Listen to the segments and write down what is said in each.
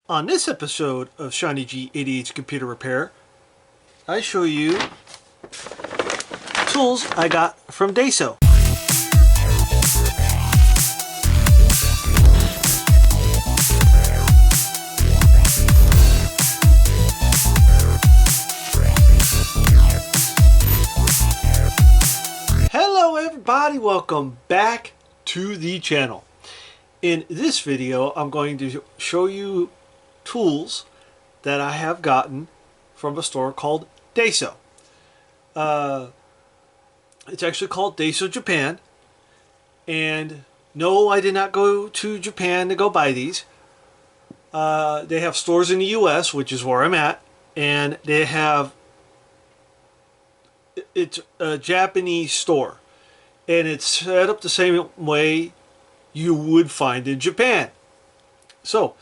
On this episode of Shiny G88's Computer Repair, I show you tools I got from Daiso. Hello everybody, welcome back to the channel. In this video, I'm going to show you tools that I have gotten from a store called Daiso. It's actually called Daiso Japan, and no, I did not go to Japan to go buy these. They have stores in the US, which is where I'm at, and they have, it's a Japanese store, and it's set up the same way you would find in Japan. So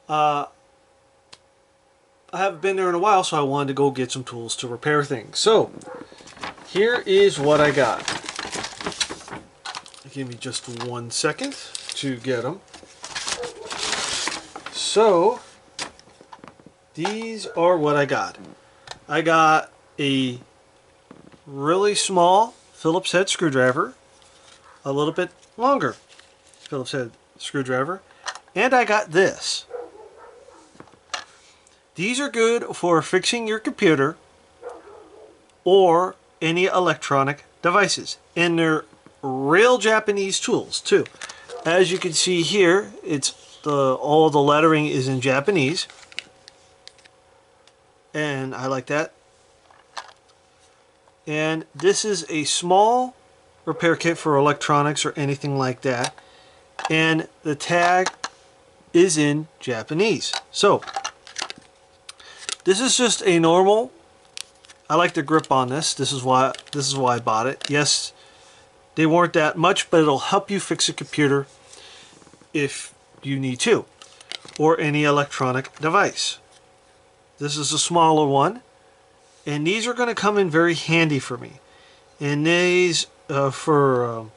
I haven't been there in a while, so I wanted to go get some tools to repair things. So here is what I got. Give me just 1 second to get them. So these are what I got. I got a really small Phillips head screwdriver, a little bit longer Phillips head screwdriver, and I got this. These are good for fixing your computer or any electronic devices, and they're real Japanese tools too. As you can see here, it's all the lettering is in Japanese, and I like that. And this is a small repair kit for electronics or anything like that, and the tag is in Japanese. So this is just a normal, I like the grip on this. This is why I bought it. Yes, they weren't that much, but it'll help you fix a computer if you need to, or any electronic device. This is a smaller one, and these are going to come in very handy for me. And these for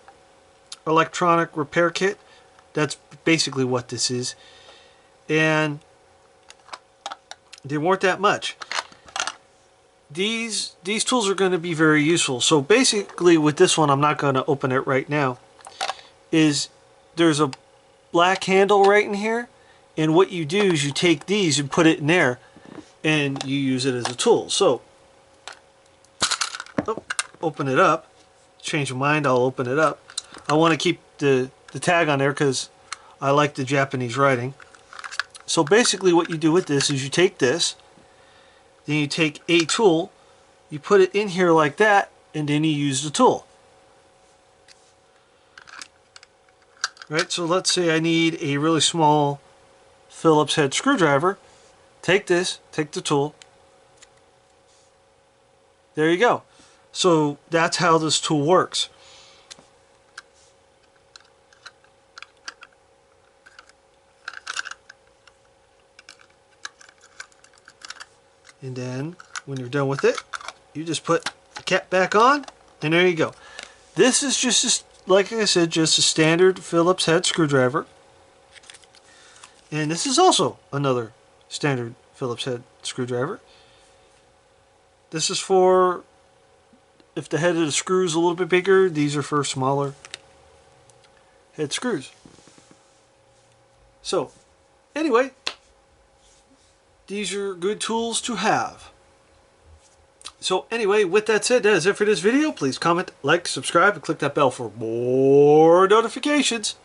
electronic repair kit, that's basically what this is. And they weren't that much. These tools are going to be very useful. So basically with this one, I'm not going to open it right now, is there's a black handle right in here, and what you do is you take these and put it in there and you use it as a tool. So open it up. Change your mind, I'll open it up. I want to keep the tag on there because I like the Japanese writing. So basically what you do with this is you take this, then you take a tool, you put it in here like that, and then you use the tool. Right, so let's say I need a really small Phillips head screwdriver. Take this, take the tool. There you go. So that's how this tool works. And then when you're done with it, you just put the cap back on, and there you go. This is just, like I said, just a standard Phillips head screwdriver. And this is also another standard Phillips head screwdriver. This is for if the head of the screw is a little bit bigger. These are for smaller head screws. So anyway, these are good tools to have. So anyway, with that said, that is it for this video. Please comment, like, subscribe, and click that bell for more notifications.